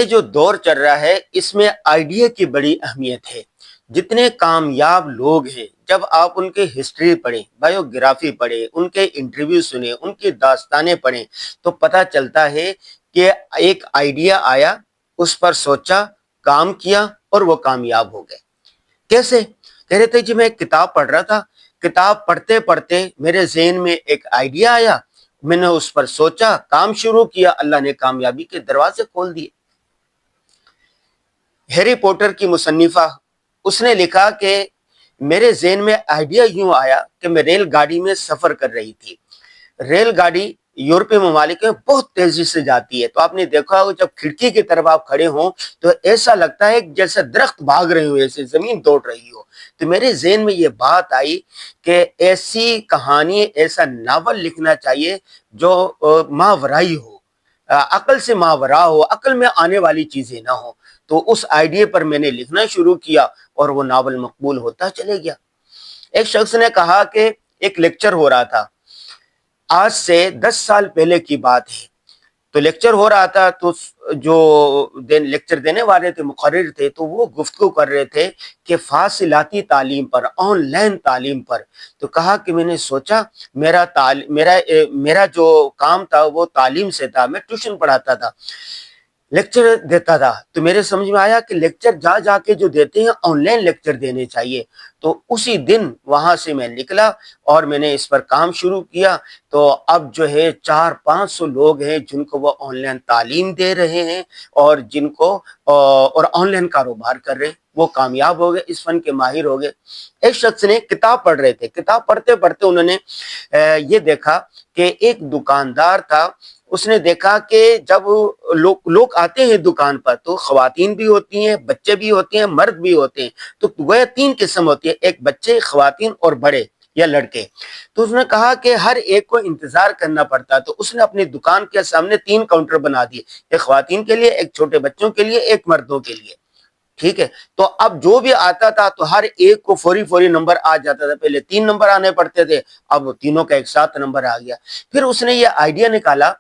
یہ جو دور چل رہا ہے اس میں آئیڈیا کی بڑی اہمیت ہے۔ جتنے کامیاب لوگ ہیں، جب آپ ان کے ہسٹری پڑھیں، بایوگرافی پڑھیں، ان کے انٹرویو سنیں، ان کی داستانیں پڑھیں، تو پتہ چلتا ہے کہ ایک آئیڈیا آیا، اس پر سوچا، کام کیا اور وہ کامیاب ہو گئے۔ کیسے؟ کہہ رہے تھے جی میں ایک کتاب پڑھ رہا تھا، کتاب پڑھتے پڑھتے میرے ذہن میں ایک آئیڈیا آیا، میں نے اس پر سوچا، کام شروع کیا، اللہ نے کامیابی کے دروازے کھول دیے۔ ہیری پوٹر کی مصنفہ، اس نے لکھا کہ میرے ذہن میں آئیڈیا یوں آیا کہ میں ریل گاڑی میں سفر کر رہی تھی۔ ریل گاڑی یورپی ممالک میں بہت تیزی سے جاتی ہے، تو آپ نے دیکھا ہوگا جب کھڑکی کی طرف آپ کھڑے ہوں تو ایسا لگتا ہے جیسے درخت بھاگ رہے ہو، ایسے زمین دوڑ رہی ہو۔ تو میرے ذہن میں یہ بات آئی کہ ایسی کہانی، ایسا ناول لکھنا چاہیے جو ماورائی ہو، عقل سے ماورا ہو، عقل میں آنے والی چیزیں نہ ہو۔ تو اس آئیڈیا پر میں نے لکھنا شروع کیا اور وہ ناول مقبول ہوتا چلے گیا۔ ایک شخص نے کہا کہ ایک لیکچر ہو رہا تھا، آج سے 10 سال پہلے کی بات ہے، تو لیکچر ہو رہا تھا، تو جو لیکچر دینے والے تھے، مقرر تھے، تو وہ گفتگو کر رہے تھے کہ فاصلاتی تعلیم پر، آن لائن تعلیم پر۔ تو کہا کہ میں نے سوچا میرا جو کام تھا وہ تعلیم سے تھا، میں ٹیوشن پڑھاتا تھا، لیکچر دیتا تھا، تو میرے سمجھ میں آیا کہ لیکچر جا جا کے جو دیتے ہیں آن لائن لیکچر دینے چاہیے۔ تو اسی دن وہاں سے میں نکلا اور میں نے اس پر کام شروع کیا۔ تو اب جو ہے 400-500 لوگ ہیں جن کو وہ آن لائن تعلیم دے رہے ہیں اور جن کو اور آن لائن کاروبار کر رہے ہیں، وہ کامیاب ہو گئے، اس فن کے ماہر ہو گئے۔ ایک شخص نے کتاب پڑھ رہے تھے، کتاب پڑھتے پڑھتے انہوں نے یہ دیکھا کہ ایک دکاندار تھا، اس نے دیکھا کہ جب لوگ آتے ہیں دکان پر تو خواتین بھی ہوتی ہیں، بچے بھی ہوتے ہیں، مرد بھی ہوتے ہیں، تو وہ 3 قسم ہوتی ہے، ایک بچے، خواتین اور بڑے یا لڑکے۔ تو اس نے کہا کہ ہر ایک کو انتظار کرنا پڑتا، تو اس نے اپنی دکان کے سامنے 3 کاؤنٹر بنا دیے، ایک خواتین کے لیے، ایک چھوٹے بچوں کے لیے، ایک مردوں کے لیے۔ ٹھیک ہے، تو اب جو بھی آتا تھا تو ہر ایک کو فوری نمبر آ جاتا تھا، پہلے 3 نمبر آنے پڑتے تھے، اب تینوں کا ایک ساتھ نمبر آ گیا۔ پھر اس نے یہ آئیڈیا نکالا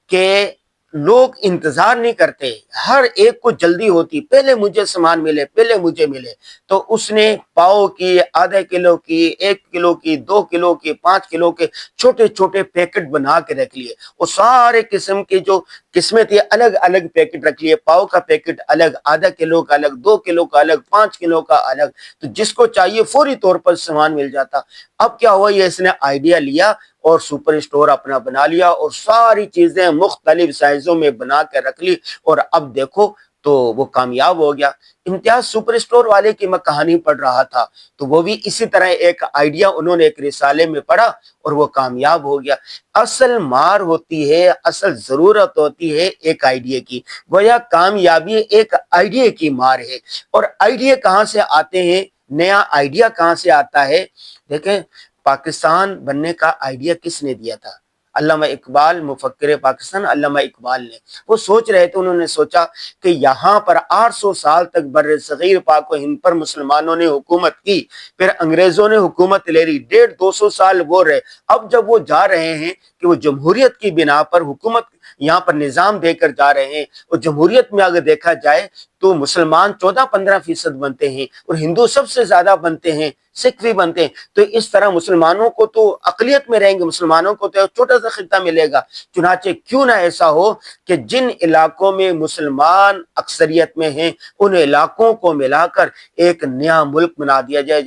کہ لوگ انتظار نہیں کرتے، ہر ایک کو جلدی ہوتی، پہلے مجھے سامان ملے، پہلے مجھے ملے۔ تو اس نے پاؤ کی، آدھا کلو کی، 1 کلو کی، 2 کلو کی، 5 کلو کے چھوٹے چھوٹے پیکٹ بنا کے رکھ لیے، وہ سارے قسم کی جو قسمیں تھی الگ الگ پیکٹ رکھ لیے، پاؤ کا پیکٹ الگ، آدھا کلو کا الگ، 2 کلو کا الگ، 5 کلو کا الگ، تو جس کو چاہیے فوری طور پر سامان مل جاتا۔ اب کیا ہوا، یہ اس نے آئیڈیا لیا اور سپر اسٹور اپنا بنا لیا اور ساری چیزیں مختلف سائزوں میں بنا کے رکھ لی، اور اب دیکھو تو وہ کامیاب ہو گیا۔ امتیاز سپر اسٹور والے کی میں کہانی پڑھ رہا تھا، تو وہ بھی اسی طرح ایک آئیڈیا انہوں نے ایک رسالے میں پڑھا اور وہ کامیاب ہو گیا۔ اصل مار ہوتی ہے، اصل ضرورت ہوتی ہے ایک آئیڈیا کی، گویا کامیابی ایک آئیڈیا کی مار ہے۔ اور آئیڈیا کہاں سے آتے ہیں، نیا آئیڈیا کہاں سے آتا ہے؟ دیکھیں، پاکستان بننے کا آئیڈیا کس نے دیا تھا؟ علامہ اقبال، مفکر پاکستان علامہ اقبال نے۔ وہ سوچ رہے تھے، انہوں نے سوچا کہ یہاں پر 800 سال تک بر صغیر پاک و ہند پر مسلمانوں نے حکومت کی، پھر انگریزوں نے حکومت لے لی، 150-200 سال وہ رہے۔ اب جب وہ جا رہے ہیں کہ وہ جمہوریت کی بنا پر حکومت یہاں پر نظام دے کر جا رہے ہیں، اور جمہوریت میں اگر دیکھا جائے تو مسلمان 14-15% بنتے ہیں اور ہندو سب سے زیادہ بنتے ہیں، سکھ بھی بنتے ہیں، تو اس طرح مسلمانوں کو تو اقلیت میں رہیں گے، مسلمانوں کو تو چھوٹا سا خطہ ملے گا۔ چنانچہ کیوں نہ ایسا ہو کہ جن علاقوں میں مسلمان اکثریت میں ہیں ان علاقوں کو ملا کر ایک نیا ملک بنا دیا جائے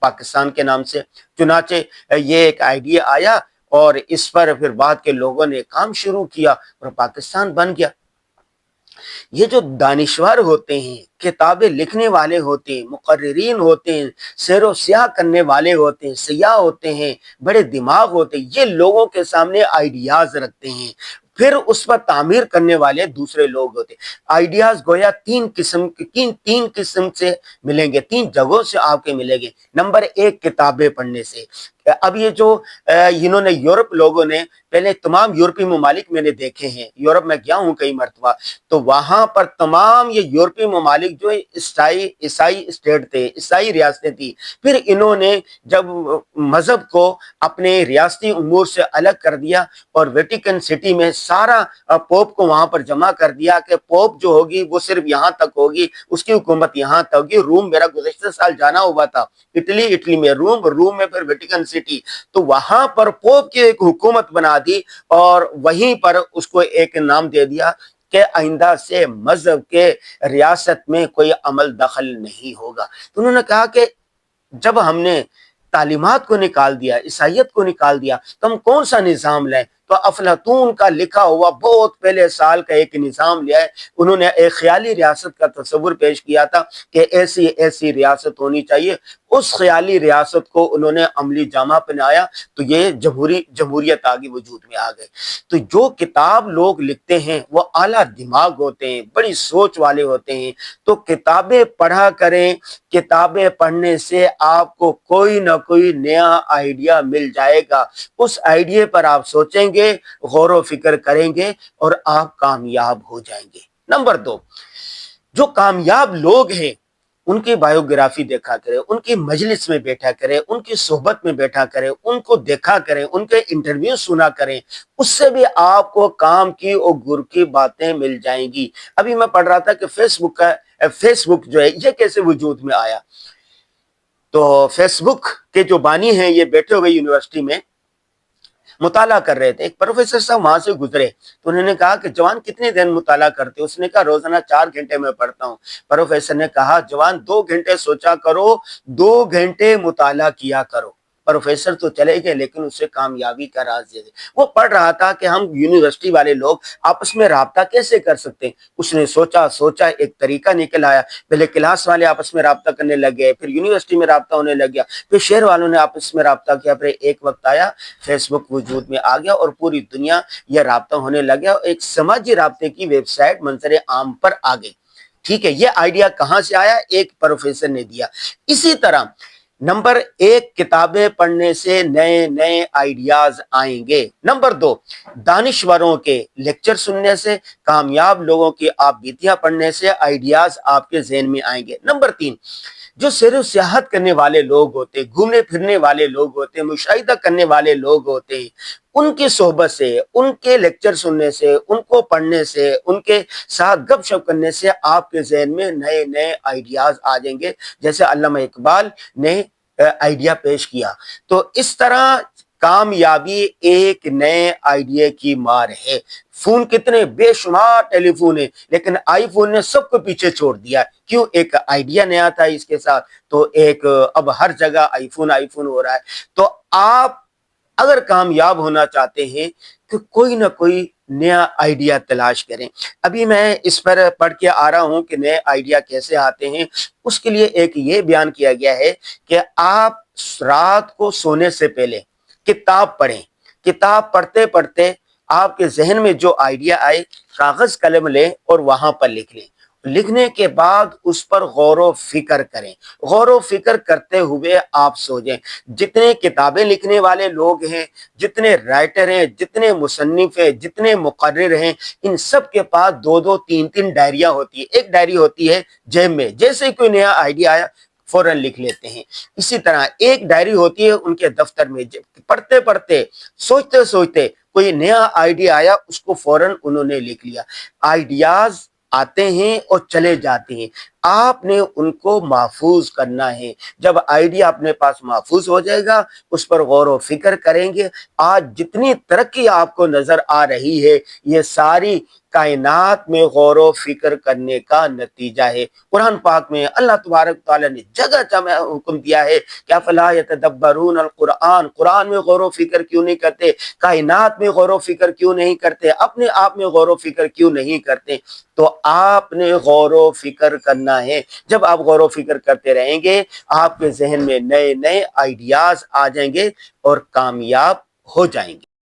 پاکستان کے نام سے۔ چنانچہ یہ ایک آئیڈیا آیا اور اس پر پھر بعد کے لوگوں نے کام شروع کیا اور پاکستان بن گیا۔ یہ جو دانشور ہوتے ہیں، کتابیں لکھنے والے ہوتے ہیں، مقررین ہوتے ہیں، سیر و سیاح کرنے والے ہوتے ہیں، سیاح ہوتے ہیں، بڑے دماغ ہوتے ہیں، یہ لوگوں کے سامنے آئیڈیاز رکھتے ہیں، پھر اس پر تعمیر کرنے والے دوسرے لوگ ہوتے ہیں۔ آئیڈیاز گویا 3 قسم سے ملیں گے، 3 جگہوں سے آپ کے ملیں گے۔ نمبر 1، کتابیں پڑھنے سے۔ اب یہ جو انہوں نے یورپ لوگوں نے پہلے تمام یورپی ممالک میں نے دیکھے ہیں، یورپ میں گیا ہوں کئی مرتبہ، تو وہاں پر تمام یہ یورپی ممالک جو عیسائی اسٹیٹ تھے، عیسائی ریاستیں تھی، پھر انہوں نے جب مذہب کو اپنے ریاستی امور سے الگ کر دیا اور ویٹیکن سٹی میں سارا پوپ کو وہاں پر جمع کر دیا کہ پوپ جو ہوگی وہ صرف یہاں تک ہوگی، اس کی حکومت یہاں تک ہوگی۔ روم میرا گزشتہ سال جانا ہوا تھا، اٹلی میں روم میں پھر ویٹیکن سٹی، تو وہاں پر پوپ کی ایک حکومت بنا دی اور وہیں پر اس کو ایک نام دے دیا کہ آئندہ سے مذہب کے ریاست میں کوئی عمل دخل نہیں ہوگا۔ تو انہوں نے کہا کہ جب ہم نے تعلیمات کو نکال دیا، عیسائیت کو نکال دیا، تو ہم کون سا نظام لیں؟ تو افلاطون کا لکھا ہوا بہت پہلے سال کا ایک نظام لیا ہے۔ انہوں نے ایک خیالی ریاست کا تصور پیش کیا تھا کہ ایسی ریاست ہونی چاہیے، اس خیالی ریاست کو انہوں نے عملی جامہ پہنایا، تو یہ جمہوریت آگے وجود میں آ گئی۔ تو جو کتاب لوگ لکھتے ہیں وہ اعلیٰ دماغ ہوتے ہیں، بڑی سوچ والے ہوتے ہیں، تو کتابیں پڑھا کریں۔ کتابیں پڑھنے سے آپ کو کوئی نہ کوئی نیا آئیڈیا مل جائے گا، اس آئیڈیا پر آپ سوچیں گے، غور و فکر کریں گے اور آپ کامیاب ہو جائیں گے۔ نمبر 2، جو کامیاب لوگ ہیں ان کی بایوگرافی دیکھا کرے، ان کی مجلس میں بیٹھا کرے، ان کی صحبت میں بیٹھا کرے، ان کو دیکھا کریں، ان کے انٹرویو سنا کریں، اس سے بھی آپ کو کام کی اور گر کی باتیں مل جائیں گی۔ ابھی میں پڑھ رہا تھا کہ فیس بک جو ہے یہ کیسے وجود میں آیا۔ تو فیس بک کے جو بانی ہیں یہ بیٹھے ہوئے یونیورسٹی میں مطالعہ کر رہے تھے، ایک پروفیسر صاحب وہاں سے گزرے تو انہوں نے کہا کہ جوان کتنے دن مطالعہ کرتے؟ اس نے کہا روزانہ 4 گھنٹے میں پڑھتا ہوں۔ پروفیسر نے کہا جوان 2 گھنٹے سوچا کرو، 2 گھنٹے مطالعہ کیا کرو۔ پروفیسر تو چلے گئے لیکن اس سے کامیابی کا راز دے دے۔ وہ پڑھ رہا تھا کہ ہم یونیورسٹی والے لوگ آپس میں رابطہ کیسے کر سکتے ہیں۔ اس نے سوچا ایک طریقہ نکل آیا۔ پہلے کلاس والے آپس میں رابطہ کرنے لگے، پھر یونیورسٹی میں رابطہ ہونے لگ گیا، پھر شہر والوں نے آپس میں رابطہ کیا، پھر ایک وقت آیا فیس بک وجود میں آ گیا اور پوری دنیا یہ رابطہ ہونے لگا، ایک سماجی رابطے کی ویب سائٹ منظر عام پر آ گئی۔ ٹھیک ہے، یہ آئیڈیا کہاں سے آیا؟ ایک پروفیسر نے دیا۔ اسی طرح نمبر 1، کتابیں پڑھنے سے نئے نئے آئیڈیاز آئیں گے۔ نمبر 2، دانشوروں کے لیکچر سننے سے، کامیاب لوگوں کی آپ بیتیاں پڑھنے سے آئیڈیاز آپ کے ذہن میں آئیں گے۔ نمبر 3، جو سیر و سیاحت کرنے والے لوگ ہوتے، گھومنے پھرنے والے لوگ ہوتے، مشاہدہ کرنے والے لوگ ہوتے ہیں، ان کی صحبت سے، ان کے لیکچر سننے سے، ان کو پڑھنے سے، ان کے ساتھ گپ شپ کرنے سے آپ کے ذہن میں نئے نئے آئیڈیاز آ جائیں گے، جیسے علامہ اقبال نے آئیڈیا پیش کیا۔ تو اس طرح کامیابی ایک نئے آئیڈیا کی مار ہے۔ فون کتنے بے شمار ٹیلی فون ہیں، لیکن آئی فون نے سب کو پیچھے چھوڑ دیا۔ کیوں؟ ایک آئیڈیا نیا تھا اس کے ساتھ، تو اب ہر جگہ آئی فون ہو رہا ہے۔ تو آپ اگر کامیاب ہونا چاہتے ہیں تو کوئی نہ کوئی نیا آئیڈیا تلاش کریں۔ ابھی میں اس پر پڑھ کے آ رہا ہوں کہ نئے آئیڈیا کیسے آتے ہیں۔ اس کے لیے ایک یہ بیان کیا گیا ہے کہ آپ رات کو سونے سے پہلے کتاب پڑھیں۔ کتاب پڑھتے پڑھتے آپ کے ذہن میں جو آئیڈیا آئے، کاغذ قلم لیں اور وہاں پر لکھ لیں۔ لکھنے کے بعد اس پر غور و فکر کریں۔ غور و فکر کرتے ہوئے آپ سو جائیں۔ جتنے کتابیں لکھنے والے لوگ ہیں، جتنے رائٹر ہیں، جتنے مصنف ہیں، جتنے مقرر ہیں، ان سب کے پاس 2 3 ڈائریاں ہوتی ہیں۔ ایک ڈائری ہوتی ہے جیب میں، جیسے کوئی نیا آئیڈیا آیا فوراً لکھ لیتے ہیں۔ اسی طرح ایک ڈائری ہوتی ہے ان کے دفتر میں، پڑھتے پڑھتے، سوچتے سوچتے کوئی نیا آئیڈیا آیا، اس کو فوراً انہوں نے لکھ لیا۔ آئیڈیاز آتے ہیں اور چلے جاتے ہیں، آپ نے ان کو محفوظ کرنا ہے۔ جب آئیڈیا اپنے پاس محفوظ ہو جائے گا، اس پر غور و فکر کریں گے۔ آج جتنی ترقی آپ کو نظر آ رہی ہے، یہ ساری کائنات میں غور و فکر کرنے کا نتیجہ ہے۔ قرآن پاک میں اللہ تبارک تعالیٰ نے جگہ جگہ حکم دیا ہے کہ افلا یتدبرون القرآن، قرآن میں غور و فکر کیوں نہیں کرتے؟ کائنات میں غور و فکر کیوں نہیں کرتے؟ اپنے آپ میں غور و فکر کیوں نہیں کرتے؟ تو آپ نے غور و فکر کرنا ہے۔ جب آپ غور و فکر کرتے رہیں گے، آپ کے ذہن میں نئے نئے آئیڈیاز آ جائیں گے اور کامیاب ہو جائیں گے۔